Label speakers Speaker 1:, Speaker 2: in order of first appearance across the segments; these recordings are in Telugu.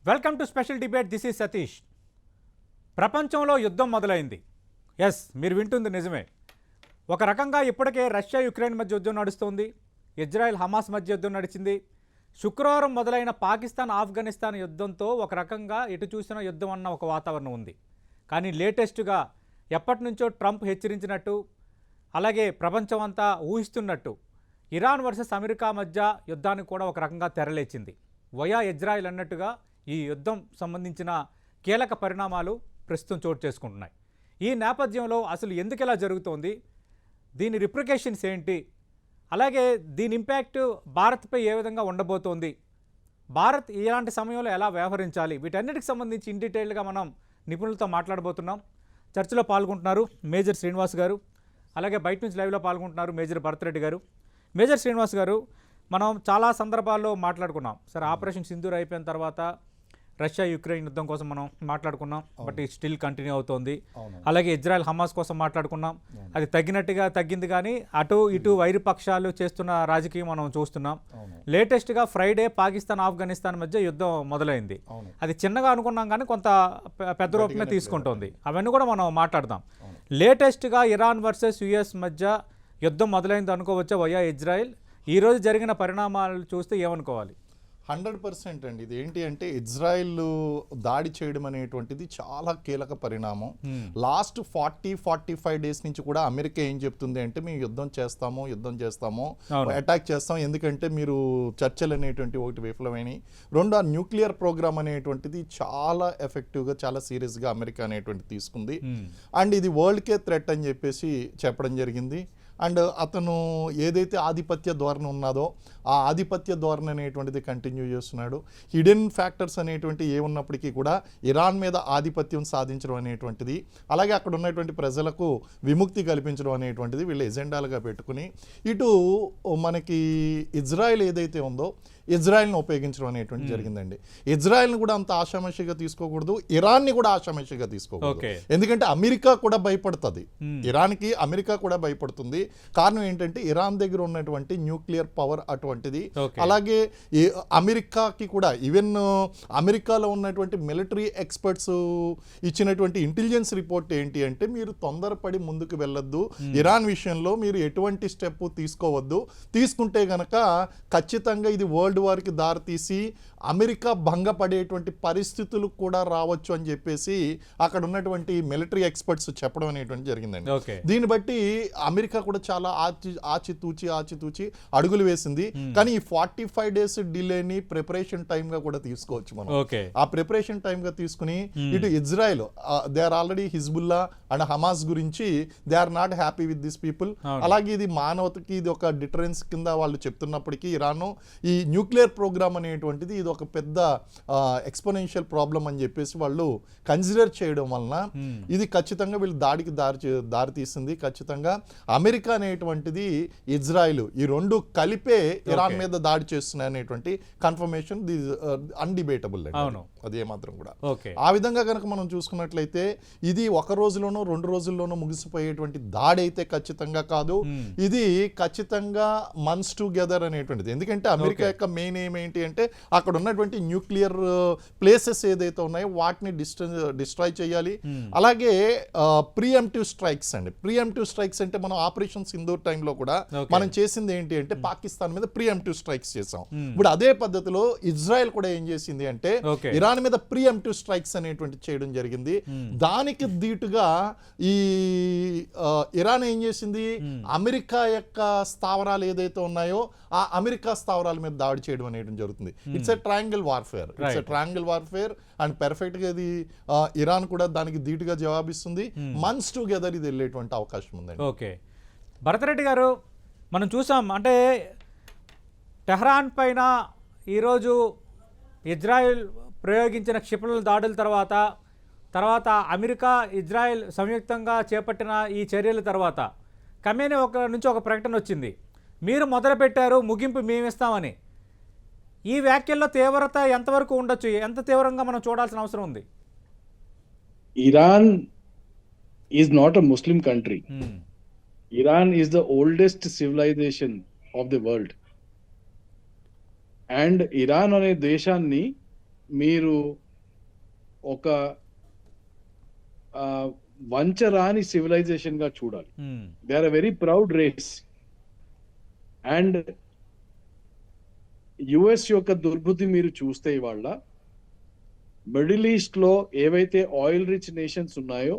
Speaker 1: Welcome to special debate. This is Satish. ప్రపంచంలో యుద్ధం మొదలైంది. ఎస్, మీరు వింటుంది నిజమే. ఒక రకంగా ఇప్పటికే రష్యా యుక్రెయిన్ మధ్య యుద్ధం నడుస్తోంది. ఇజ్రాయెల్ హమాస్ మధ్య యుద్ధం నడిచింది. శుక్రవారం మొదలైన పాకిస్తాన్ ఆఫ్ఘనిస్తాన్ యుద్ధంతో ఒక రకంగా ఎటు చూసినా యుద్ధం అన్న ఒక వాతావరణం ఉంది. కానీ లేటెస్ట్గా ఎప్పటి నుంచో ట్రంప్ హెచ్చరించినట్టు, అలాగే ప్రపంచం అంతా ఊహిస్తున్నట్టు ఇరాన్ వర్సెస్ అమెరికా మధ్య యుద్ధానికి కూడా ఒక రకంగా తెరలేచింది. వయా ఇజ్రాయెల్ అన్నట్టుగా ఈ యుద్ధం సంబంధించిన కీలక పరిణామాలు ప్రస్తుతం చోటు చేసుకుంటున్నాయి. ఈ నేపథ్యంలో అసలు ఎందుకు ఇలా జరుగుతోంది, దీని రిప్రికేషన్స్ ఏంటి, అలాగే దీని ఇంపాక్ట్ భారత్పై ఏ విధంగా ఉండబోతోంది, భారత్ ఇలాంటి సమయంలో ఎలా వ్యవహరించాలి, వీటన్నిటికి సంబంధించి ఇన్ డీటెయిల్గా మనం నిపుణులతో మాట్లాడబోతున్నాం. చర్చలో పాల్గొంటున్నారు మేజర్ శ్రీనివాస్ గారు, అలాగే బయట నుంచి లైవ్లో పాల్గొంటున్నారు మేజర్ భరత్ రెడ్డి గారు. మేజర్ శ్రీనివాస్ గారు, మనం చాలా సందర్భాల్లో మాట్లాడుకున్నాం సార్. ఆపరేషన్ సింధూర్ అయిపోయిన తర్వాత రష్యా యుక్రెయిన్ యుద్ధం కోసం మనం మాట్లాడుకున్నాం, బట్ ఇది స్టిల్ కంటిన్యూ అవుతోంది. అలాగే ఇజ్రాయెల్ హమాస్ కోసం మాట్లాడుకున్నాం, అది తగ్గింది, కానీ అటు ఇటు వైరు పక్షాలు చేస్తున్న రాజకీయం మనం చూస్తున్నాం. లేటెస్ట్గా ఫ్రైడే పాకిస్తాన్ ఆఫ్ఘనిస్తాన్ మధ్య యుద్ధం మొదలైంది. అది చిన్నగా అనుకున్నాం కానీ కొంత పెద్ద రూపమే తీసుకుంటోంది. అవన్నీ కూడా మనం మాట్లాడదాం. లేటెస్ట్గా ఇరాన్ వర్సెస్ యుఎస్ మధ్య యుద్ధం మొదలైంది అనుకోవచ్చా వయా ఇజ్రాయెల్? ఈరోజు జరిగిన పరిణామాలు చూస్తే ఏమనుకోవాలి?
Speaker 2: 100% అండి. ఇది ఏంటి అంటే ఇజ్రాయిల్ దాడి చేయడం అనేటువంటిది చాలా కీలక పరిణామం. లాస్ట్ 40-45 డేస్ నుంచి కూడా అమెరికా ఏం చెప్తుంది అంటే మేము యుద్ధం చేస్తాము, అటాక్ చేస్తాం, ఎందుకంటే మీరు చర్చలు అనేటువంటి ఒకటి విఫలమైనవి, రెండు ఆ న్యూక్లియర్ ప్రోగ్రామ్ అనేటువంటిది చాలా ఎఫెక్టివ్గా చాలా సీరియస్గా అమెరికా అనేటువంటిది తీసుకుంది. అండ్ ఇది వరల్డ్కే థ్రెట్ అని చెప్పేసి చెప్పడం జరిగింది. అండ్ అతను ఏదైతే ఆధిపత్య ధోరణి ఉన్నదో ఆ ఆధిపత్య ధోరణి అనేటువంటిది కంటిన్యూ చేస్తున్నాడు. హిడెన్ ఫ్యాక్టర్స్ అనేటువంటి ఏమున్నప్పటికీ కూడా ఇరాన్ మీద ఆధిపత్యం సాధించడం అనేటువంటిది, అలాగే అక్కడ ఉన్నటువంటి ప్రజలకు విముక్తి కల్పించడం అనేటువంటిది వీళ్ళ ఎజెండాలుగా పెట్టుకుని ఇటు మనకి ఇజ్రాయెల్ ఏదైతే ఉందో ఇజ్రాయెల్ని ఉపయోగించడం అనేటువంటి జరిగిందండి. ఇజ్రాయెల్ని కూడా అంత ఆషామాషిగా తీసుకోకూడదు, ఇరాన్ని కూడా ఆషామాషిగా తీసుకోకూడదు. ఎందుకంటే అమెరికా కూడా భయపడుతుంది, ఇరాన్కి అమెరికా కూడా భయపడుతుంది. కారణం ఏంటంటే ఇరాన్ దగ్గర ఉన్నటువంటి న్యూక్లియర్ పవర్ అటువంటిది. అలాగే అమెరికాకి కూడా ఈవెన్ అమెరికాలో ఉన్నటువంటి మిలిటరీ ఎక్స్పర్ట్స్ ఇచ్చినటువంటి ఇంటెలిజెన్స్ రిపోర్ట్ ఏంటి అంటే మీరు తొందరపడి ముందుకు వెళ్ళొద్దు, ఇరాన్ విషయంలో మీరు ఎటువంటి స్టెప్ తీసుకోవద్దు, తీసుకుంటే గనక ఖచ్చితంగా ఇది వరల్డ్ వారికి దారితీసి అమెరికా భంగపడేటువంటి పరిస్థితులు కూడా రావచ్చు అని చెప్పేసి అక్కడ ఉన్నటువంటి మిలిటరీ ఎక్స్పర్ట్స్ చెప్పడం అనేటువంటి జరిగిందండి. దీన్ని బట్టి అమెరికా కూడా చాలా ఆచితూచి అడుగులు వేసింది. కానీ ఈ 45 డేస్ డిలేని ప్రిపరేషన్ టైమ్ గా కూడా తీసుకోవచ్చు మనం. ఆ ప్రిపరేషన్ టైమ్ గా తీసుకుని ఇటు Israel they are already Hezbollah and Hamas గురించి they are not happy with this people. అలాగే ఇది మానవతకి ఇది ఒక డిటరెన్స్ కింద వాళ్ళు చెప్తున్నప్పటికీ ఇరాన్ ఈ న్యూక్లియర్ ప్రోగ్రామ్ అనేటువంటిది ఇది ఒక పెద్ద ఎక్స్పోనెన్షియల్ ప్రాబ్లం అని చెప్పేసి వాళ్ళు కన్సిడర్ చేయడం వలన ఇది ఖచ్చితంగా వీళ్ళు దాడికి దారి తీసింది. ఖచ్చితంగా అమెరికా అనేటువంటిది ఇజ్రాయిల్ ఈ రెండు కలిపే ఇరాన్ మీద దాడి చేస్తున్నాయి అనేటువంటి కన్ఫర్మేషన్ అన్డిబేటబుల్. అది ఏమాత్రం కూడా ఆ విధంగా కనుక మనం చూసుకున్నట్లయితే ఇది ఒక రోజులోనో 2 రోజుల్లోనో ముగిసిపోయేటువంటి దాడి అయితే ఖచ్చితంగా కాదు. ఇది ఖచ్చితంగా మంత్స్ టుగెదర్ అనేటువంటిది. ఎందుకంటే అమెరికా యొక్క మెయిన్ ఏంటి అంటే అక్కడ ఉన్నటువంటి న్యూక్లియర్ ప్లేసెస్ ఏదైతే ఉన్నాయో వాటిని డిస్ట్రాయ్ చేయాలి. అలాగే ప్రీఎంప్టివ్ స్ట్రైక్స్ అండి. ప్రీఎంప్టివ్ స్ట్రైక్స్ అంటే మనం ఆపరేషన్ సింధూర్ టైంలో కూడా మనం చేసింది ఏంటి అంటే పాకిస్తాన్ మీద ప్రీఎంప్టివ్ స్ట్రైక్స్ చేసాం. ఇప్పుడు అదే పద్ధతిలో ఇజ్రాయెల్ కూడా ఏం చేసింది అంటే ఇరాన్ మీద ప్రీఎంప్టివ్ స్ట్రైక్స్ అనేటువంటి చేయడం జరిగింది. దానికి ధీటుగా ఈ ఇరాన్ ఏం చేసింది, అమెరికా యొక్క స్థావరాలు ఏదైతే ఉన్నాయో ఆ అమెరికా స్థావరాల మీద దాడి చేయడం అనేది జరుగుతుంది. It's a triangle warfare and perfect గా ఇది ఇరాన్ కూడా దానికి ధీటుగా జవాబిస్తుంది. మంత్స్ టుగెదర్ ఇది వెళ్ళేటువంటి అవకాశం ఉందండి.
Speaker 1: ఓకే, భరతరెడ్డి గారు, మనం చూసాం అంటే టెహ్రాన్ పైన ఈరోజు ఇజ్రాయెల్ ప్రయోగించిన క్షిపణుల దాడుల తర్వాత అమెరికా ఇజ్రాయెల్ సంయుక్తంగా చేపట్టిన ఈ చర్యల తర్వాత ఖమేనీ నుంచి ఒక ప్రకటన వచ్చింది, మీరు మొదలుపెట్టారు, ముగింపు మేమిస్తామని. ఈ వ్యాఖ్యల్లో తీవ్రత ఎంతవరకు ఉండొచ్చు, ఎంత తీవ్రంగా మనం చూడాల్సిన అవసరం ఉంది?
Speaker 3: Iran is not a Muslim country. Iran is the oldest civilization of the world. And Iran అనే దేశాన్ని మీరు ఒక వంచరాని సివిలైజేషన్ గా చూడాలి. They are a very proud race. And US యొక్క దుర్బుద్ధి మీరు చూస్తే ఇవాళ మిడిల్ ఈస్ట్ లో ఏవైతే ఆయిల్ రిచ్ నేషన్స్ ఉన్నాయో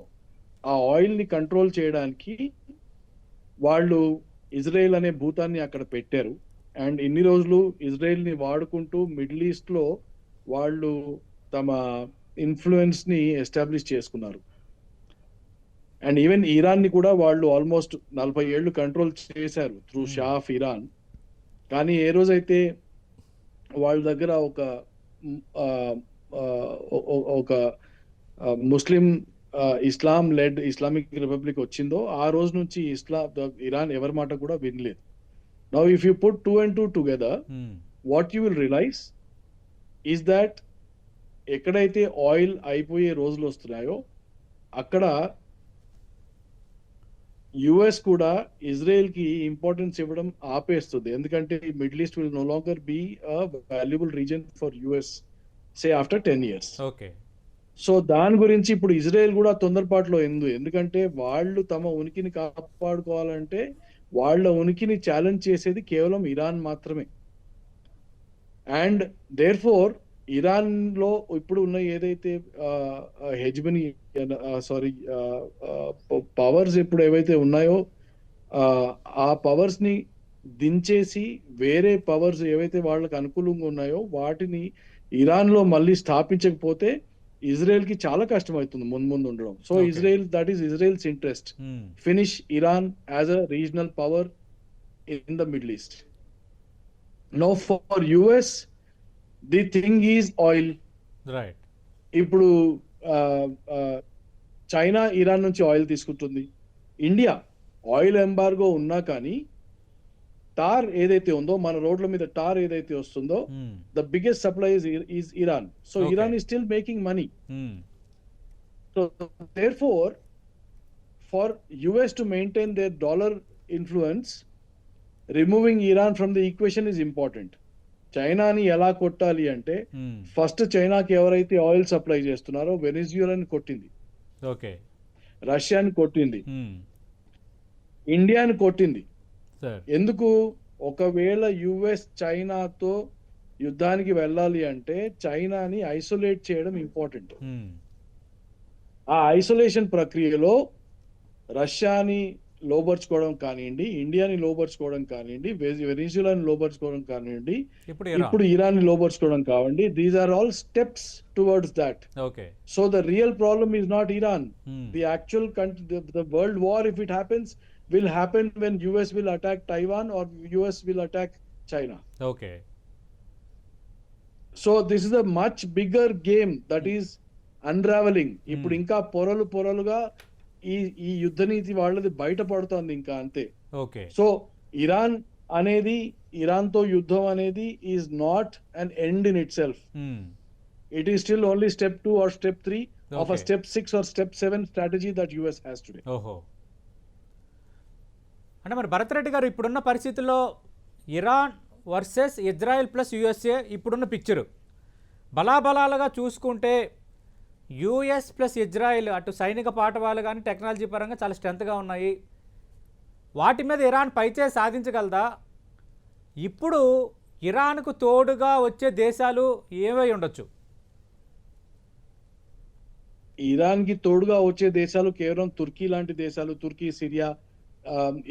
Speaker 3: ఆ ఆయిల్ ని కంట్రోల్ చేయడానికి వాళ్ళు ఇజ్రాయెల్ అనే భూతాన్ని అక్కడ పెట్టారు. అండ్ ఇన్ని రోజులు ఇజ్రాయెల్ ని వాడుకుంటూ మిడిల్ ఈస్ట్ లో వాళ్ళు తమ ఇన్ఫ్లుయెన్స్ ని ఎస్టాబ్లిష్ చేసుకున్నారు. అండ్ ఈవెన్ ఇరాన్ ని కూడా వాళ్ళు ఆల్మోస్ట్ 40 ఏళ్ళు కంట్రోల్ చేశారు త్రూ షా ఆఫ్ ఇరాన్. కానీ ఏ రోజైతే వాళ్ళ దగ్గర ఒక Muslim Islam led Islamic republic వచ్చిందో ఆ రోజు నుంచి ఇరాన్ ఎవరి మాట కూడా వినలేదు. Now if you put 2 and 2 together, what you will realize is that ఎక్కడైతే ఆయిల్ అయిపోయే రోజులు వస్తున్నాయో అక్కడ యుఎస్ కూడా ఇజ్రాయెల్ కి ఇంపార్టెన్స్ ఇవ్వడం ఆపేస్తుంది. ఎందుకంటే middle east will know longer be a valuable reason for US say after 10 years.
Speaker 1: Okay.
Speaker 3: So దాని గురించి ఇప్పుడు ఇజ్రాయెల్ కూడా తొందరపాటులో ఎందుకంటే వాళ్ళు తమ ఉనికిని కాపాడుకోవాలంటే వాళ్ళ ఉనికిని ఛాలెంజ్ చేసేది కేవలం ఇరాన్ మాత్రమే. అండ్ దేర్ ఫోర్ ఇరాన్ లో ఇప్పుడు ఉన్న ఏదైతే హెజ్మనీ పవర్స్ ఇప్పుడు ఏవైతే ఉన్నాయో ఆ పవర్స్ ని దించేసి వేరే పవర్స్ ఏవైతే వాళ్ళకి అనుకూలంగా ఉన్నాయో వాటిని ఇరాన్ లో మళ్ళీ స్థాపించకపోతే ఇజ్రాయెల్ కి చాలా కష్టం అవుతుంది ముందు ఉండడం. So Israel, that is Israel's interest, finish Iran as a regional power in the Middle East. No for US the thing is oil.
Speaker 1: Right.
Speaker 3: ఇప్పుడు చైనా ఇరాన్ నుంచి ఆయిల్ తీసుకుంటుంది. ఇండియా ఆయిల్ ఎంబార్గో ఉన్నా కానీ టార్ ఏదైతే ఉందో మన రోడ్ల మీద టార్ ఏదైతే వస్తుందో the biggest supply is Iran. So Iran is still making money. So therefore for US to maintain their dollar influence, removing Iran from the equation is important. చైనాని ఎలా కొట్టాలి అంటే ఫస్ట్ చైనాకి ఎవరైతే ఆయిల్ సప్లై చేస్తున్నారో వెనిజులాని కొట్టింది,
Speaker 1: ఓకే,
Speaker 3: రష్యాని కొట్టింది, ఇండియాని కొట్టింది. ఎందుకు? ఒకవేళ యుఎస్ చైనాతో యుద్ధానికి వెళ్ళాలి అంటే చైనాని ఐసోలేట్ చేయడం ఇంపార్టెంట్. ఆ ఐసోలేషన్ ప్రక్రియలో రష్యాని లోబర్చుకోవడం కానివ్వండి, ఇండియాని లోబర్చుకోవడం కానివ్వండి, వెనిజులాని లోబర్చుకోవడం కానివ్వండి, ఇప్పుడు ఇరాన్ ని లోబర్చుకోవడం కావండి, these are all steps towards that. So the real problem is not Iran. The actual the world war, if it happens, will happen when US will attack Taiwan or US will attack China.
Speaker 1: Okay.
Speaker 3: So this is a much bigger game that is unraveling. ఇప్పుడు ఇంకా పొరలుగా ఈ యుద్ధ నీతి వాళ్ళది బయటపడుతోంది ఇంకా అంతే.
Speaker 1: ఓకే.
Speaker 3: సో ఇరాన్ అనేది, ఇరాన్ తో యుద్ధం అనేది is not an end in it self. It is still only step 2 or step 3 of a step 6 or step 7 strategy that US has today.
Speaker 1: ఓహో. అంటే మరి భరత్ రెడ్డి గారు, ఇప్పుడున్న పరిస్థితుల్లో Iran versus Israel plus USA ఇప్పుడున్న పిక్చరు బలాబలాలుగా చూసుకుంటే యుఎస్ ప్లస్ ఇజ్రాయెల్ అటు సైనిక పాఠవాలు కానీ టెక్నాలజీ పరంగా చాలా స్ట్రెంత్గా ఉన్నాయి. వాటి మీద ఇరాన్ పైచే సాధించగలదా? ఇప్పుడు ఇరాన్కు తోడుగా వచ్చే దేశాలు ఏవై ఉండొచ్చు?
Speaker 3: ఇరాన్కి తోడుగా వచ్చే దేశాలు కేవలం తుర్కీ లాంటి దేశాలు, తుర్కీ, సిరియా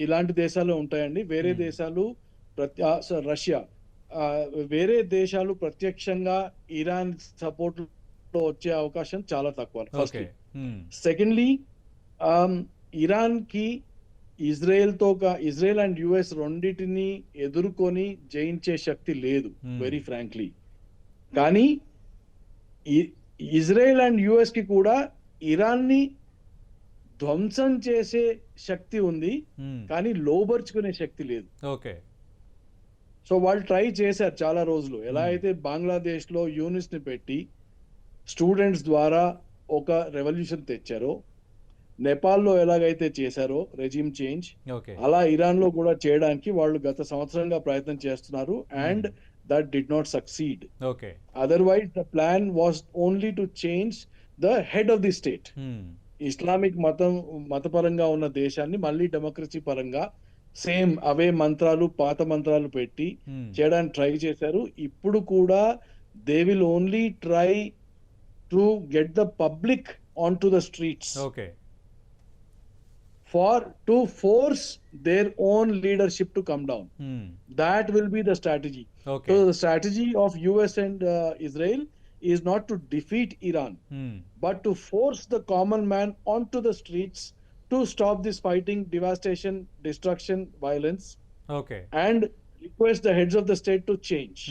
Speaker 3: ఇలాంటి దేశాలు ఉంటాయండి. వేరే దేశాలు రష్యా, వేరే దేశాలు ప్రత్యక్షంగా ఇరాన్ సపోర్ట్ లో వచ్చే అవకాశం చాలా తక్కువ. ఫస్ట్. సెకండ్లీ, ఇరాన్ కి ఇజ్రాయెల్ అండ్ యుఎస్ రెండింటిని ఎదుర్కొని జయించే శక్తి లేదు, వెరీ ఫ్రాంక్లీ. కానీ ఇజ్రాయెల్ అండ్ యుఎస్ కి కూడా ఇరాన్ ని ధ్వంసం చేసే శక్తి ఉంది, కానీ లోబర్చుకునే శక్తి లేదు.
Speaker 1: ఓకే.
Speaker 3: సో వాళ్ళు ట్రై చేశారు చాలా రోజులు. ఎలా అయితే బంగ్లాదేశ్ లో యూనిస్ ని పెట్టి స్టూడెంట్స్ ద్వారా ఒక రెవల్యూషన్ తెచ్చారో, నేపాల్లో ఎలాగైతే చేశారో రెజిమ్ చేంజ్, అలా ఇరాన్ లో కూడా చేయడానికి వాళ్ళు గత సంవత్సరంగా ప్రయత్నం చేస్తున్నారు. And that did not succeed.
Speaker 1: Okay.
Speaker 3: Otherwise, the plan was only to change the head of the state. Islamic మతపరంగా ఉన్న దేశాన్ని మళ్ళీ డెమోక్రసీ పరంగా సేమ్ అవే మంత్రాలు పాత మంత్రాలు పెట్టి చేయడానికి ట్రై చేశారు. ఇప్పుడు కూడా they will only try to get the public on to the streets
Speaker 1: okay.
Speaker 3: to force their own leadership to come down. That will be the strategy.
Speaker 1: Okay.
Speaker 3: So the strategy of US and Israel is not to defeat Iran, but to force the common man onto the streets to stop this fighting, devastation, destruction, violence,
Speaker 1: okay.
Speaker 3: and request the heads of the state to change.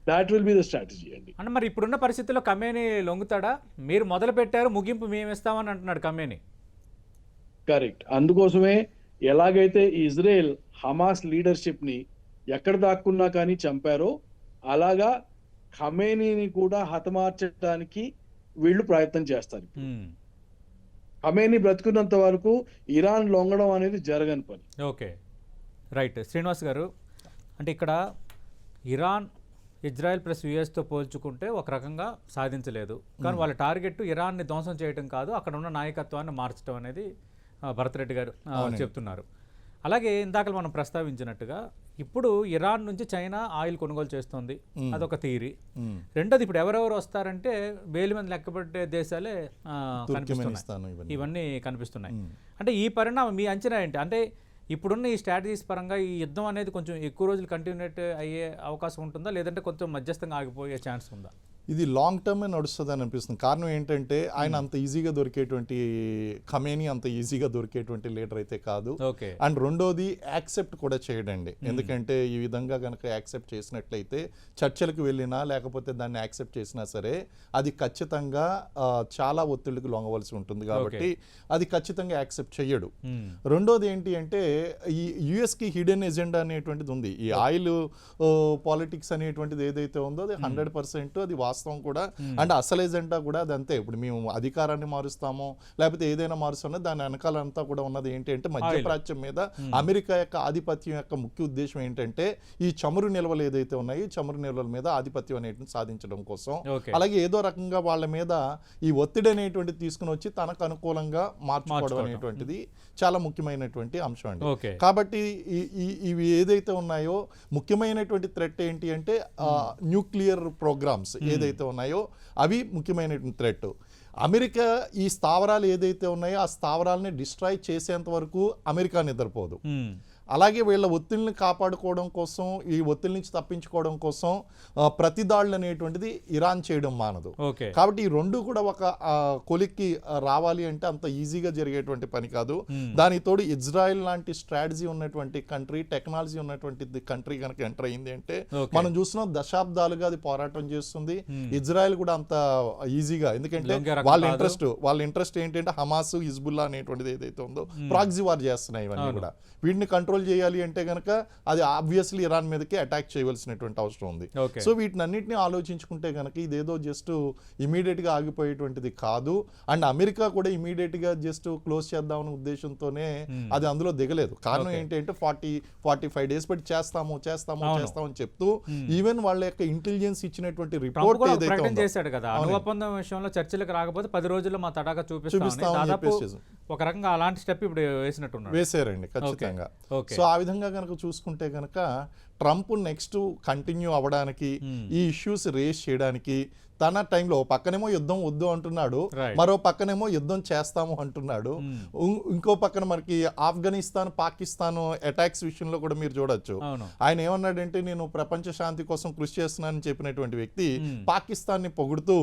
Speaker 3: That will be the strategy.
Speaker 1: అంటే మరి ఇప్పుడున్న పరిస్థితుల్లో ఖమేనీ లొంగుతాడా? మీరు మొదలు పెట్టారు, ముగింపు మేము ఇస్తామని అంటున్నాడు ఖమేనీ.
Speaker 3: కరెక్ట్. అందుకోసమే ఎలాగైతే ఇజ్రాయెల్ హమాస్ లీడర్షిప్ ని ఎక్కడ దాక్కున్నా కానీ చంపారో, అలాగా ఖమేనీని కూడా హతమార్చడానికి వీళ్ళు ప్రయత్నం చేస్తారు. ఖమేనీ బ్రతుకున్నంత వరకు ఇరాన్ లొంగడం అనేది జరగని పని.
Speaker 1: Okay, right. శ్రీనివాస్ గారు, అంటే ఇక్కడ ఇరాన్ ఇజ్రాయెల్ ప్లస్ యుఎస్తో పోల్చుకుంటే ఒక రకంగా సాధించలేదు, కానీ వాళ్ళ టార్గెట్ ఇరాన్ని ధ్వంసం చేయడం కాదు, అక్కడ ఉన్న నాయకత్వాన్ని మార్చడం అనేది భరత్ రెడ్డి గారు చెప్తున్నారు. అలాగే ఇందాక మనం ప్రస్తావించినట్టుగా ఇప్పుడు ఇరాన్ నుంచి చైనా ఆయిల్ కొనుగోలు చేస్తుంది, అదొక థియరీ. రెండోది ఇప్పుడు ఎవరెవరు వస్తారంటే వేల మంది లెక్కపట్టే దేశాలే కనిపిస్తున్నాయి, ఇవన్నీ కనిపిస్తున్నాయి. అంటే ఈ పరిణామం మీ అంచనా ఏంటి? అంటే ఇప్పుడున్న ఈ స్ట్రాటజీస్ పరంగా ఈ యుద్ధం అనేది కొంచెం ఎక్కువ రోజులు కంటిన్యూట్ అయ్యే అవకాశం ఉంటుందా, లేదంటే కొంచెం మధ్యస్థంగా ఆగిపోయే ఛాన్స్ ఉందా?
Speaker 2: ఇది లాంగ్ టర్మే నడుస్తుంది అని అనిపిస్తుంది. కారణం ఏంటంటే ఆయన అంత ఈజీగా దొరికేటువంటి, ఖమేనీ అంత ఈజీగా దొరికేటువంటి లీడర్ అయితే కాదు. అండ్ రెండోది యాక్సెప్ట్ కూడా చేయడండి. ఎందుకంటే ఈ విధంగా కనుక యాక్సెప్ట్ చేసినట్లయితే చర్చలకు వెళ్ళినా లేకపోతే దాన్ని యాక్సెప్ట్ చేసినా సరే అది ఖచ్చితంగా చాలా ఒత్తిడికి లొంగవలసి ఉంటుంది, కాబట్టి అది ఖచ్చితంగా యాక్సెప్ట్ చెయ్యడు. రెండోది ఏంటి అంటే ఈ యుఎస్కి హిడెన్ ఎజెండా అనేటువంటిది ఉంది. ఈ ఆయిల్ పాలిటిక్స్ అనేటువంటిది ఏదైతే ఉందో అది 100% అది వాస్తవం కూడా. అండ్ అసలు ఎజెండా కూడా అది అంతే. ఇప్పుడు మేము అధికారాన్ని మారుస్తాము లేకపోతే ఏదైనా మారుస్తామో దాని వెనకాలంతా కూడా ఉన్నది ఏంటి అంటే మధ్యప్రాచ్యం మీద అమెరికా యొక్క ఆధిపత్యం యొక్క ముఖ్య ఉద్దేశం ఏంటంటే ఈ చమురు నిల్వలు ఏదైతే ఉన్నాయో ఈ చమురు నిల్వల మీద ఆధిపత్యం అనేటువంటి సాధించడం కోసం, అలాగే ఏదో రకంగా వాళ్ళ మీద ఈ ఒత్తిడి అనేటువంటి తీసుకుని వచ్చి తనకు అనుకూలంగా మార్చుకోవడం అనేటువంటిది చాలా ముఖ్యమైనటువంటి అంశం అండి. కాబట్టి ఇవి ఏదైతే ఉన్నాయో ముఖ్యమైనటువంటి థ్రెట్ ఏంటి అంటే న్యూక్లియర్ ప్రోగ్రామ్స్ ఏదైతే ఉన్నాయో అవి ముఖ్యమైనటువంటి థ్రెట్. అమెరికా ఈ స్థావరాలు ఏదైతే ఉన్నాయో ఆ స్థావరాలని డిస్ట్రాయ్ చేసేంత వరకు అమెరికా నిద్రపోదు. అలాగే వీళ్ళ ఒత్తిడిని కాపాడుకోవడం కోసం, ఈ ఒత్తిడి నుంచి తప్పించుకోవడం కోసం ప్రతిదాడులు అనేటువంటిది ఇరాన్ చేయడం మానదు. కాబట్టి ఈ రెండు కూడా ఒక కొలిక్కి రావాలి అంటే అంత ఈజీగా జరిగేటువంటి పని కాదు. దానికి తోడు ఇజ్రాయెల్ లాంటి స్ట్రాటజీ ఉన్నటువంటి కంట్రీ, టెక్నాలజీ ఉన్నటువంటి కంట్రీ కనుక ఎంటర్ అయింది అంటే మనం చూస్తున్నాం దశాబ్దాలుగా అది పోరాటం చేస్తుంది. ఇజ్రాయెల్ కూడా అంత ఈజీగా, ఎందుకంటే వాళ్ళ ఇంట్రెస్ట్ ఏంటంటే హమాస్, హిజ్బుల్లా అనేటువంటిది ఏదైతే ఉందో ప్రాక్సీ వార్ చేస్తున్నాయి. ఇవన్నీ కూడా వీటిని కంట్రోల్ చేయాలి అంటే కనుక అది ఆబ్వియస్లీ ఇరాన్ మీదకి అటాక్ చేయవలసినటువంటి అవసరం ఉంది. సో వీటిని అన్నింటినీ ఆలోచించుకుంటే కనుక ఇదేదో జస్ట్ ఇమీడియట్ గా ఆగిపోయేటువంటిది కాదు. అండ్ అమెరికా కూడా ఇమీడియట్ గా జస్ట్ క్లోజ్ చేద్దామనే ఉద్దేశంతోనే అది అందులో దిగలేదు. కారణం ఏంటంటే 40-45 డేస్ పెట్టి చేస్తాము అని చెప్తూ ఈవెన్ వాళ్ళ యొక్క ఇంటెలిజెన్స్ ఇచ్చినటువంటి రిపోర్ట్ ఏదైతే
Speaker 1: చేశాడు కదా, ఒప్పందం విషయంలో చర్చలకు రాకపోతే 10 రోజుల్లో మా తడాకా చూపిస్తామని ఒక రకంగా అలాంటి స్టెప్ ఇప్పుడు
Speaker 2: వేసారండి ఖచ్చితంగా. సో ఆ విధంగా కనుక చూసుకుంటే కనుక ట్రంప్ నెక్స్ట్ కంటిన్యూ అవ్వడానికి, ఈ ఇష్యూస్ రేస్ చేయడానికి తన టైంలో పక్కనేమో యుద్ధం వద్దు అంటున్నాడు, మరో పక్కనేమో యుద్ధం చేస్తాము అంటున్నాడు. ఇంకో పక్కన మనకి ఆఫ్ఘనిస్తాన్, పాకిస్తాన్ అటాక్స్ విషయంలో కూడా మీరు చూడొచ్చు. ఆయన ఏమన్నాడంటే నేను ప్రపంచ శాంతి కోసం కృషి చేస్తున్నానని చెప్పినటువంటి వ్యక్తి పాకిస్తాన్ ని పొగుడుతూ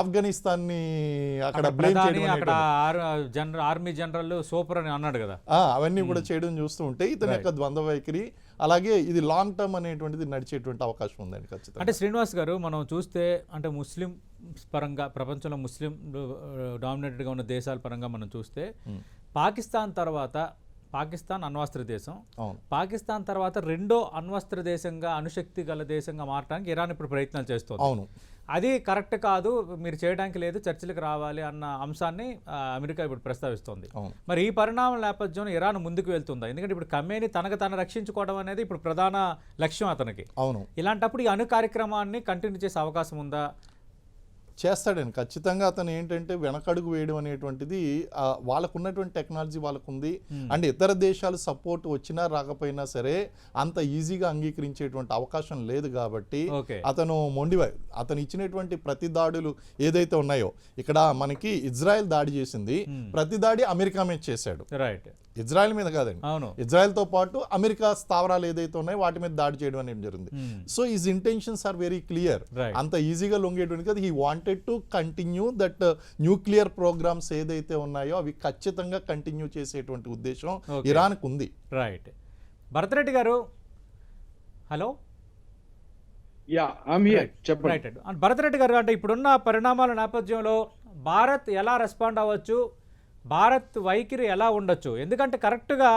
Speaker 2: ఆఫ్ఘనిస్తాన్ ని అక్కడ బ్లేమ్ చేయడం,
Speaker 1: ఆర్మీ జనరల్ సూపర్ అని అన్నాడు కదా,
Speaker 2: అవన్నీ కూడా చేయడం చూస్తూ ఉంటే ఇతని యొక్క ద్వంద్వ వైఖరి, అలాగే ఇది లాంగ్ టర్మ్ అనేటువంటిది నడిచేటువంటి అవకాశం ఉందండి ఖచ్చితంగా.
Speaker 1: అంటే శ్రీనివాస్ గారు, మనం చూస్తే అంటే ముస్లిం పరంగా ప్రపంచంలో ముస్లిం డామినేటెడ్గా ఉన్న దేశాల పరంగా మనం చూస్తే పాకిస్తాన్ తర్వాత, పాకిస్తాన్ అణ్వస్త్ర దేశం, పాకిస్తాన్ తర్వాత రెండో అణ్వస్త్ర దేశంగా, అణుశక్తి గల దేశంగా మారడానికి ఇరాన్ ఇప్పుడు ప్రయత్నాలు చేస్తుంది. అది కరెక్ట్ కాదు, మీరు చేయడానికి లేదు, చర్చలకు రావాలి అన్న అంశాన్ని అమెరికా ఇప్పుడు ప్రస్తావిస్తోంది.
Speaker 2: అవును.
Speaker 1: మరి ఈ పరిణామాల నేపథ్యంలో ఇరాన్ ముందుకు వెళ్తుందా? ఎందుకంటే ఇప్పుడు ఖమేని తనకు తాను రక్షించుకోవడం అనేది ఇప్పుడు ప్రధాన లక్ష్యం అతనికి.
Speaker 2: అవును,
Speaker 1: ఇలాంటప్పుడు ఈ అణు కార్యక్రమాన్ని కంటిన్యూ చేసే అవకాశం ఉందా?
Speaker 2: చేస్తాడండి ఖచ్చితంగా. అతను ఏంటంటే వెనకడుగు వేయడం అనేటువంటిది వాళ్ళకు ఉన్నటువంటి టెక్నాలజీ వాళ్ళకు ఉంది. అండ్ ఇతర దేశాలు సపోర్ట్ వచ్చినా రాకపోయినా సరే అంత ఈజీగా అంగీకరించేటువంటి అవకాశం లేదు కాబట్టి
Speaker 1: ఓకే.
Speaker 2: అతను అతను ఇచ్చినటువంటి ప్రతి దాడులు ఏదైతే ఉన్నాయో, ఇక్కడ మనకి ఇజ్రాయెల్ దాడి చేసింది, ప్రతి దాడి అమెరికా మీద చేశాడు.
Speaker 1: రైట్.
Speaker 2: ఇజ్రాయెల్ మీద కాదండి,
Speaker 1: అవును.
Speaker 2: ఇజ్రాయెల్తో పాటు అమెరికా స్థావరాలు ఏదైతే ఉన్నాయో వాటి మీద దాడి చేయడం అనేది జరిగింది. So his intentions are very clear.
Speaker 1: Right.
Speaker 2: అంత ఈజీగా లొంగేటువంటి కదా. He wanted to continue that nuclear programs ఏదైతే ఉన్నాయో అవి ఖచ్చితంగా కంటిన్యూ చేసేటువంటి ఉద్దేశం
Speaker 1: Okay.
Speaker 2: ఇరాన్కు ఉంది.
Speaker 1: రైట్. భరతరెడ్డి గారు, హలో.
Speaker 3: యా ఐమ్ హియర్, చెప్పండి.
Speaker 1: రైట్. భరతరెడ్డి గారు, అంటే ఇప్పుడున్న పరిణామాల నేపథ్యంలో భారత్ ఎలా రెస్పాండ్ అవ్వచ్చు, భారత్ వైఖరి ఎలా ఉండొచ్చు? ఎందుకంటే కరెక్ట్గా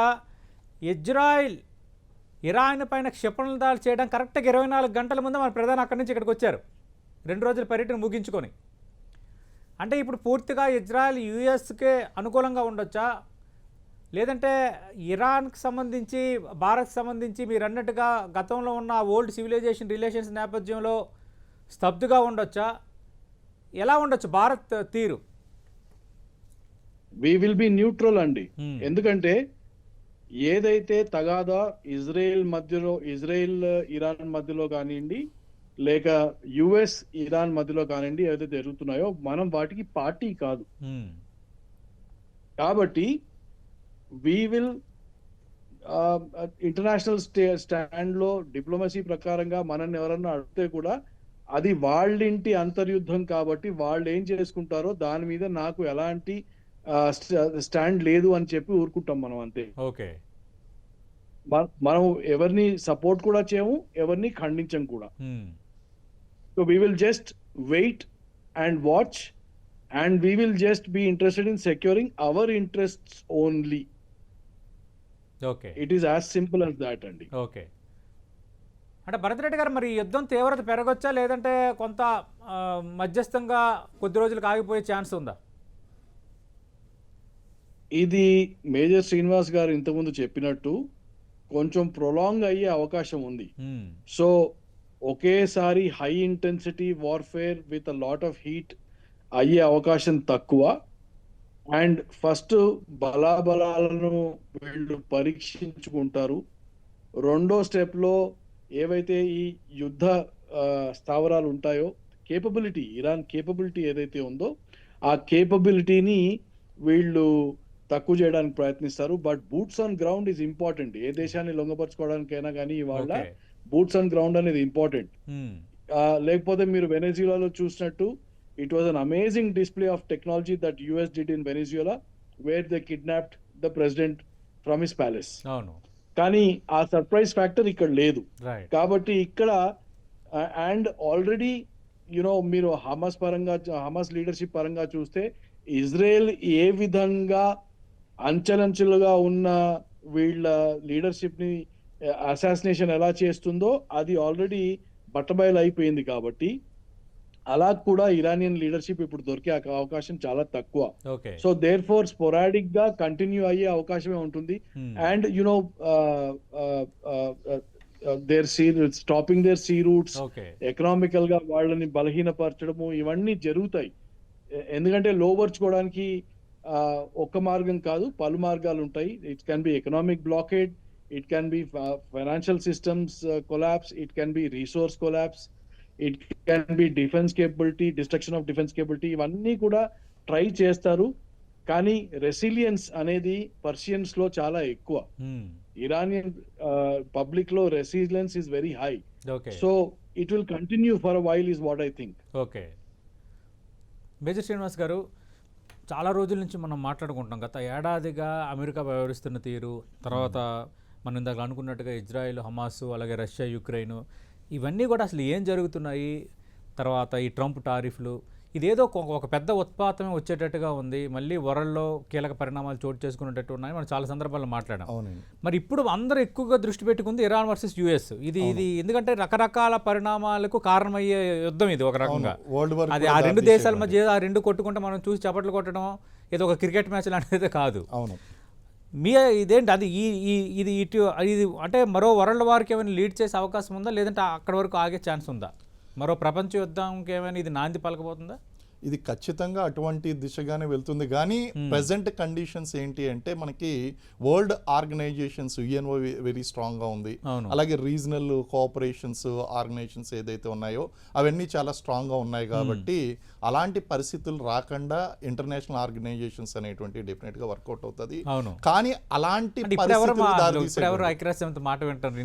Speaker 1: ఇజ్రాయిల్ ఇరాన్ పైన క్షిపణుల దాడి చేయడం కరెక్ట్గా 24 గంటల ముందు మన ప్రధాని అక్కడి నుంచి ఇక్కడికి వచ్చారు, 2 రోజుల పర్యటన ముగించుకొని. అంటే ఇప్పుడు పూర్తిగా ఇజ్రాయెల్ యూఎస్కే అనుకూలంగా ఉండొచ్చా, లేదంటే ఇరాన్కి సంబంధించి భారత్కి సంబంధించి మీరు అన్నట్టుగా గతంలో ఉన్న ఓల్డ్ సివిలైజేషన్ రిలేషన్స్ నేపథ్యంలో స్తబ్దుగా ఉండొచ్చా? ఎలా ఉండొచ్చు భారత్ తీరు?
Speaker 3: వి విల్ బి న్యూట్రల్ అండి. ఎందుకంటే ఏదైతే తగాదా ఇజ్రాయెల్ ఇరాన్ మధ్యలో కానివ్వండి, లేక యుఎస్ ఇరాన్ మధ్యలో కానివ్వండి, ఏదైతే జరుగుతున్నాయో మనం వాటికి పార్టీ కాదు. కాబట్టి వి విల్ ఇంటర్నేషనల్ స్టాండ్ లో డిప్లొమసీ ప్రకారంగా మనల్ని ఎవరన్నా అడిగితే కూడా అది వాళ్ళింటి అంతర్యుద్ధం కాబట్టి వాళ్ళు ఏం చేసుకుంటారో దాని మీద నాకు ఎలాంటి స్టాండ్ లేదు అని చెప్పి ఊరుకుంటాం మనం, అంతే.
Speaker 1: ఓకే.
Speaker 3: మనం ఎవరిని సపోర్ట్ కూడా చేయము, ఎవరిని ఖండించం కూడా. So we will just wait and watch and we will just be interested in securing hour interests only.
Speaker 1: Okay.
Speaker 3: It is as simple as that అండి.
Speaker 1: ఓకే. అంటే భరతరెడ్డి గారు, మరి యుద్ధం తీవ్రత పెరగొచ్చా, లేదంటే కొంత మధ్యస్థంగా కొద్ది రోజులకు ఆగిపోయే ఛాన్స్ ఉందా?
Speaker 3: ఇది మేజర్ శ్రీనివాస్ గారు ఇంతకుముందు చెప్పినట్టు కొంచెం ప్రొలాంగ్ అయ్యే అవకాశం ఉంది. సో ఒకేసారి high intensity warfare with a lot of heat అయ్యే అవకాశం తక్కువ. అండ్ ఫస్ట్ బలాబలాలను వీళ్ళు పరీక్షించుకుంటారు. రెండో స్టెప్లో ఏవైతే ఈ యుద్ధ స్థావరాలు ఉంటాయో, ఇరాన్ కేపబిలిటీ ఏదైతే ఉందో ఆ కేపబిలిటీని వీళ్ళు తక్కువ చేయడానికి ప్రయత్నిస్తారు. But boots on ground is important. ఏ దేశాన్ని లొంగపరచుకోవడానికైనా కానీ ఇవాళ బూట్స్ ఆన్ గ్రౌండ్ అనేది ఇంపార్టెంట్. లేకపోతే మీరు వెనెజులాలో చూసినట్టు it was an amazing display of technology that US did in Venezuela where they kidnapped the president from his palace. కానీ ఆ సర్ప్రైజ్ ఫ్యాక్టర్ ఇక్కడ లేదు. కాబట్టి ఇక్కడ అండ్ ఆల్రెడీ మీరు హమాస్ లీడర్షిప్ పరంగా చూస్తే ఇజ్రాయెల్ ఏ విధంగా అంచెలంచెలుగా ఉన్న వీళ్ళ లీడర్షిప్ ని అసాసినేషన్ ఎలా చేస్తుందో అది ఆల్రెడీ బట్టబయలు అయిపోయింది. కాబట్టి అలా కూడా ఇరానియన్ లీడర్షిప్ ఇప్పుడు దొరికే అవకాశం చాలా తక్కువ. సో దేర్ ఫోర్ స్పోరాడిక్ గా కంటిన్యూ అయ్యే అవకాశమే ఉంటుంది. And stopping their sea routes, economical గా వాళ్ళని బలహీనపరచడము ఇవన్నీ జరుగుతాయి. ఎందుకంటే లోపరుచుకోవడానికి ఒక్క మార్గం కాదు, పలు మార్గాలు ఉంటాయి. It can be economic blockade, it can be financial systems collapse, it can be resource collapse, it can be defence capability, destruction of defence capability, ఇవన్నీ కూడా ట్రై చేస్తారు. కానీ రెసిలియన్స్ అనేది పర్షియన్స్ లో చాలా ఎక్కువ. ఇరానియన్ పబ్లిక్ లో resilience is very high. So it will continue for a while is what I think.
Speaker 1: Okay. Major Srinivas గారు, చాలా రోజుల నుంచి మనం మాట్లాడుకుంటాం, గత ఏడాదిగా అమెరికా వ్యవహరిస్తున్న తీరు, తర్వాత మనం ఇందాక అనుకున్నట్టుగా ఇజ్రాయెల్, హమాస్, అలాగే రష్యా, యుక్రెయిన్, ఇవన్నీ కూడా అసలు ఏం జరుగుతున్నాయి, తర్వాత ఈ ట్రంప్ టారిఫ్లు, ఇదేదో ఒక పెద్ద ఉత్పాతమే వచ్చేటట్టుగా ఉంది, మళ్ళీ వరల్డ్లో కీలక పరిణామాలు చోటు చేసుకునేటట్టు ఉన్నాయి, మనం చాలా సందర్భాల్లో మాట్లాడాం.
Speaker 2: అవునండి.
Speaker 1: మరి ఇప్పుడు అందరూ ఎక్కువగా దృష్టి పెట్టుకుంది ఇరాన్ వర్సెస్ యుఎస్. ఇది ఎందుకంటే రకరకాల పరిణామాలకు కారణమయ్యే యుద్ధం ఇది ఒక రకంగా.
Speaker 2: వరల్డ్ వార్
Speaker 1: అది ఆ రెండు దేశాల మధ్య ఆ రెండు కొట్టుకుంటే మనం చూసి చప్పట్లు కొట్టడం ఏదో ఒక క్రికెట్ మ్యాచ్ లాంటిది కాదు.
Speaker 2: అవును.
Speaker 1: మీ ఇదేంటి అది ఇది ఇటు ఇది అంటే మరో వరల్డ్ వార్కి ఏమైనా లీడ్ చేసే అవకాశం ఉందా, లేదంటే అక్కడి వరకు ఆగే ఛాన్స్ ఉందా? మరో ప్రపంచ యుద్ధానికి ఏమైనా ఇది నాంది పలకబోతుందా?
Speaker 2: ఇది ఖచ్చితంగా అటువంటి దిశగానే వెళ్తుంది. కానీ ప్రెసెంట్ కండిషన్స్ ఏంటి అంటే మనకి వరల్డ్ ఆర్గనైజేషన్స్ యుఎన్ఓ వెరీ స్ట్రాంగ్గా ఉంది. అలాగే రీజనల్ కోఆపరేషన్స్ ఆర్గనైజేషన్స్ ఏదైతే ఉన్నాయో అవన్నీ చాలా స్ట్రాంగ్గా ఉన్నాయి. కాబట్టి అలాంటి పరిస్థితులు రాకుండా ఇంటర్నేషనల్ ఆర్గనైజేషన్స్ అనేటువంటి డెఫినెట్గా వర్కౌట్ అవుతుంది. కానీ అలాంటి
Speaker 1: ఐక్యరాజ్యసమితి మాట వింటారు,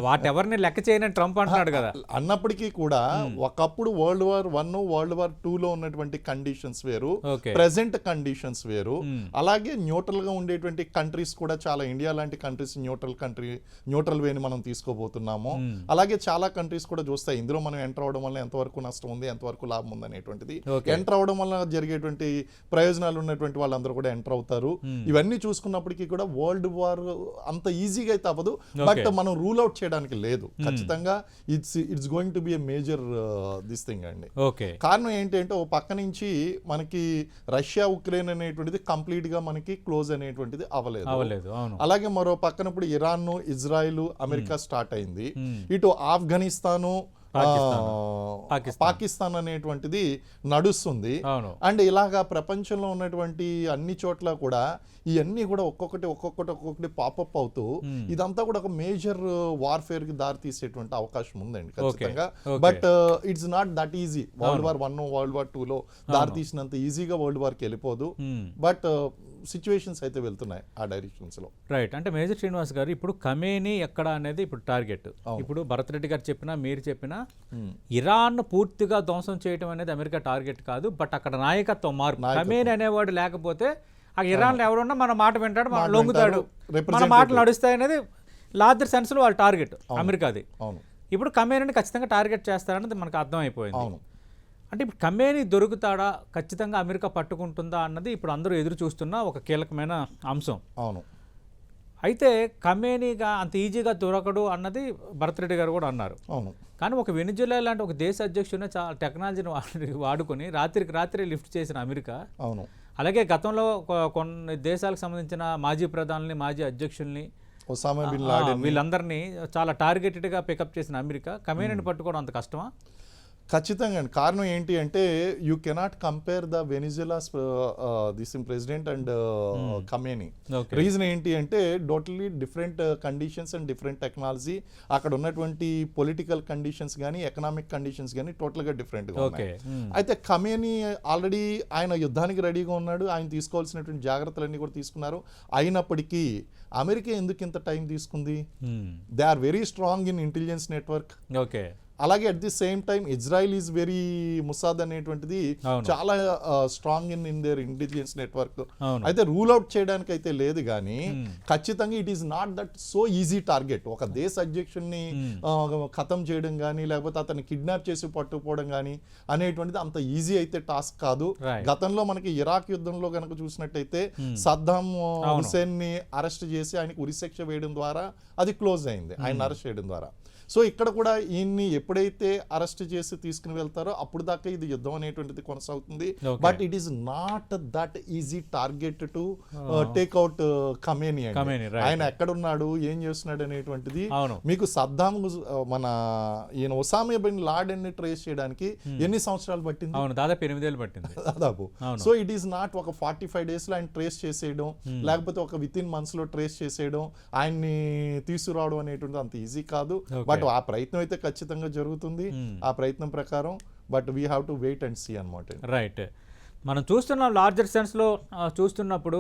Speaker 1: వాటెవరిని లెక్క చేయని ట్రంప్ అంటున్నాడు కదా.
Speaker 2: అన్నప్పటికీ కూడా ఒకప్పుడు వరల్డ్ వార్ 1 వరల్డ్ వార్ 2 లో ఉన్నటువంటి కండిషన్స్ వేరు, ప్రెసెంట్ కండిషన్స్ వేరు. అలాగే న్యూట్రల్ గా ఉండేటువంటి కంట్రీస్ కూడా చాలా, ఇండియా లాంటి కంట్రీస్ న్యూట్రల్ వేని మనం తీసుకోబోతున్నాము. అలాగే చాలా కంట్రీస్ కూడా చూస్తాయి ఇందులో మనం ఎంటర్ అవడం వల్ల ఎంతవరకు నష్టం ఉంది, ఎంతవరకు లాభం ఉంది అనేటువంటిది. ఎంటర్ అవడం వల్ల జరిగేటువంటి ప్రయోజనాలు ఉన్నటువంటి వాళ్ళందరూ కూడా ఎంటర్ అవుతారు. ఇవన్నీ చూసుకున్నప్పటికీ కూడా వరల్డ్ వార్ అంత ఈజీగా అయితే అవ్వదు, బట్ మనం రూల్ అవుట్ చేయడానికి లేదు. ఖచ్చితంగా it's going to be a major this thing అండి. కారణం ఏంటంటే ఓ పక్క నుంచి మనకి రష్యా ఉక్రెయిన్ అనేటువంటిది కంప్లీట్ గా మనకి క్లోజ్ అనేటువంటిది అవ్వలేదు. అలాగే మరో పక్కన ఇప్పుడు ఇరాన్, ఇజ్రాయిల్, అమెరికా స్టార్ట్ అయింది. ఇటు ఆఫ్ఘనిస్తాను, పాకిస్తాన్ అనేటువంటిది నడుస్తుంది. అండ్ ఇలాగా ప్రపంచంలో ఉన్నటువంటి అన్ని చోట్ల కూడా ఇవన్నీ కూడా ఒక్కొక్కటి పాపప్ అవుతూ ఇదంతా కూడా ఒక మేజర్ వార్ఫేర్ కి దారి తీసేటువంటి అవకాశం ఉందండి ఖచ్చితంగా. But it's not that easy. World war 1 world war 2 లో దారి తీసినంత ఈజీగా వరల్డ్ వార్కి వెళ్ళిపోదు. బట్ సిచ్యువేషన్స్ అయితే వెళ్తున్నాయి ఆ డైరెక్షన్స్ లో.
Speaker 1: రైట్. అంటే మేజర్ శ్రీనివాస్ గారు, ఇప్పుడు ఖమేనీ ఎక్కడ అనేది ఇప్పుడు టార్గెట్. ఇప్పుడు భరత్ రెడ్డి గారు చెప్పినా మీరు చెప్పినా ఇరాన్ పూర్తిగా ధ్వంసం చేయడం అనేది అమెరికా టార్గెట్ కాదు, బట్ అక్కడ నాయకత్వం మార్పు. ఖమేనీ అనేవాడు లేకపోతే ఆ ఇరాన్లో ఎవరున్నా మన మాట వింటాడు, మన లొంగుతాడు, మన మాటలు నడుస్తాయి అనేది లార్జర్ సెన్స్ లో వాళ్ళ టార్గెట్ అమెరికాది. ఇప్పుడు ఖమేనీని ఖచ్చితంగా టార్గెట్ చేస్తారన్నది మనకు అర్థమైపోయింది. అంటే ఇప్పుడు ఖమేనీ దొరుకుతాడా, ఖచ్చితంగా అమెరికా పట్టుకుంటుందా అన్నది ఇప్పుడు అందరూ ఎదురు చూస్తున్న ఒక కీలకమైన అంశం. అయితే ఖమేనీగా అంత ఈజీగా దొరకడు అన్నది భరత్ రెడ్డి గారు కూడా అన్నారు. కానీ ఒక వెనిజులా లాంటి ఒక దేశ అధ్యక్షుడిని చాలా టెక్నాలజీని వాడుకొని రాత్రికి రాత్రి లిఫ్ట్ చేసిన అమెరికా, అలాగే గతంలో కొన్ని దేశాలకు సంబంధించిన మాజీ ప్రధానుల్ని, మాజీ అధ్యక్షుల్ని, వీళ్ళందరినీ చాలా టార్గెటెడ్గా పికప్ చేసిన అమెరికా ఖమేనీని పట్టుకోవడం అంత కష్టమా?
Speaker 2: ఖచ్చితంగా అండి. కారణం ఏంటి అంటే you cannot compare the Venezuela's this president and Khamenei. Reason ఏంటి అంటే totally different conditions and different technology. అక్కడ ఉన్నటువంటి పొలిటికల్ కండిషన్స్ కానీ ఎకనామిక్ కండిషన్స్ కానీ టోటల్గా డిఫరెంట్గా ఉన్నాయి. అయితే ఖమేనీ ఆల్రెడీ ఆయన యుద్ధానికి రెడీగా ఉన్నాడు, ఆయన తీసుకోవాల్సినటువంటి జాగ్రత్తలన్నీ కూడా తీసుకున్నారు. అయినప్పటికీ అమెరికా ఎందుకు ఇంత టైం తీసుకుంది? They are very strong in intelligence network. అలాగే at the same time Israel is very Mossad అనేటువంటిది చాలా strong in their intelligence network. అయితే రూల్ అవుట్ చేయడానికి అయితే లేదు, కానీ ఖచ్చితంగా it is not that so easy target. ఒక దేశ అధ్యక్షుడిని ఖతం చేయడం కానీ లేకపోతే అతన్ని కిడ్నాప్ చేసి పట్టుకుపోవడం కానీ అనేటువంటిది అంత ఈజీ అయితే టాస్క్ కాదు. గతంలో మనకి ఇరాక్ యుద్ధంలో కనుక చూసినట్టయితే సద్దాం హుసేన్ ని అరెస్ట్ చేసి ఆయనకు ఉరిశిక్ష వేయడం ద్వారా అది క్లోజ్ అయింది, ఆయన అరెస్ట్ చేయడం ద్వారా. సో ఇక్కడ కూడా ఈయన్ని ఎప్పుడైతే అరెస్ట్ చేసి తీసుకుని వెళ్తారో అప్పుడు దాకా ఇది యుద్ధం అనేటువంటిది కొనసాగుతుంది. But it is not that easy target to take out Khamenei. ఆయన ఎక్కడున్నాడు, ఏం చేస్తున్నాడు అనేటువంటిది మీకు సద్దాం మన ఈయన ఒసామా బిన్ లాడెన్ ని ట్రేస్ చేయడానికి ఎన్ని సంవత్సరాలు పట్టింది?
Speaker 1: దాదాపు 8 ఏళ్ళు పట్టింది
Speaker 2: దాదాపు. సో ఇట్ ఈస్ నాట్ ఒక 45 days లో ఆయన ట్రేస్ చేసేయడం, లేకపోతే ఒక విత్ ఇన్ మంత్స్ లో ట్రేస్ చేసేయడం, ఆయన్ని తీసుకురావడం అనేటువంటిది అంత ఈజీ కాదు. బట్ ఆ ప్రయత్నం అయితే ఖచ్చితంగా జరుగుతుంది, ఆ ప్రయత్నం ప్రకారం. But we have to wait and see అన్నమాట.
Speaker 1: రైట్. మనం చూస్తున్నాం లార్జర్ సెన్స్లో చూస్తున్నప్పుడు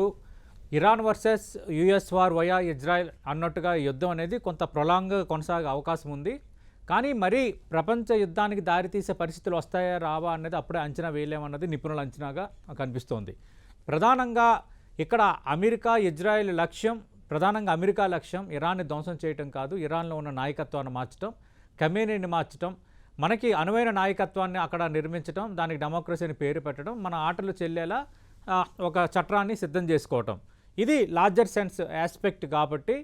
Speaker 1: Iran versus US war via Israel అన్నట్టుగా యుద్ధం అనేది కొంత ప్రొలాంగ్ కొనసాగే అవకాశం ఉంది. కానీ మరి ప్రపంచ యుద్ధానికి దారితీసే పరిస్థితులు వస్తాయా రావా అనేది అప్పుడే అంచనా వేయలేమన్నది నిపుణుల అంచనాగా కనిపిస్తోంది. ప్రధానంగా ఇక్కడ అమెరికా ఇజ్రాయెల్ లక్ష్యం, ప్రధానంగా అమెరికా లక్ష్యం ఇరాన్ని ధ్వంసం చేయటం కాదు, ఇరాన్లో ఉన్న నాయకత్వాన్ని మార్చడం, ఖమేనీని మార్చడం, మనకి అనువైన నాయకత్వాన్ని అక్కడ నిర్మించడం, దానికి డెమోక్రసీని పేరు పెట్టడం, మన ఆటలు చెల్లేలా ఒక చట్టాన్ని సిద్ధం చేసుకోవటం, ఇది లార్జర్ సెన్స్ ఆస్పెక్ట్ కాబట్టి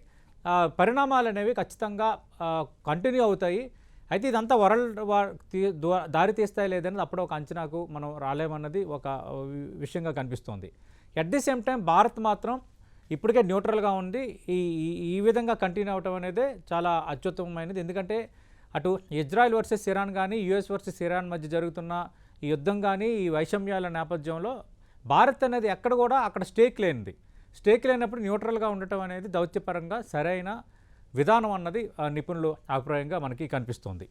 Speaker 1: పరిణామాలు అనేవి ఖచ్చితంగా కంటిన్యూ అవుతాయి. అయితే ఇదంతా వరల్డ్ వార్ దారి తీస్తాయి లేదనేది అప్పుడు ఒక అంచనాకు మనం రాలేమన్నది ఒక విషయంగా కనిపిస్తోంది. At the same time Bharat మాత్రం ఇప్పటికే న్యూట్రల్గా ఉంది. ఈ ఈ విధంగా కంటిన్యూ అవటం అనేది చాలా అత్యుత్తమమైనది. ఎందుకంటే అటు ఇజ్రాయెల్ వర్సెస్ ఇరాన్ కానీ, యుఎస్ వర్సెస్ ఇరాన్ మధ్య జరుగుతున్న ఈ యుద్ధం కానీ, ఈ వైషమ్యాల నేపథ్యంలో భారత్ అనేది ఎక్కడ కూడా అక్కడ స్టేక్ లేనప్పుడు న్యూట్రల్గా ఉండటం అనేది దౌత్యపరంగా సరైన విధానం అన్నది నిపుణుల అభిప్రాయంగా మనకి కనిపిస్తోంది.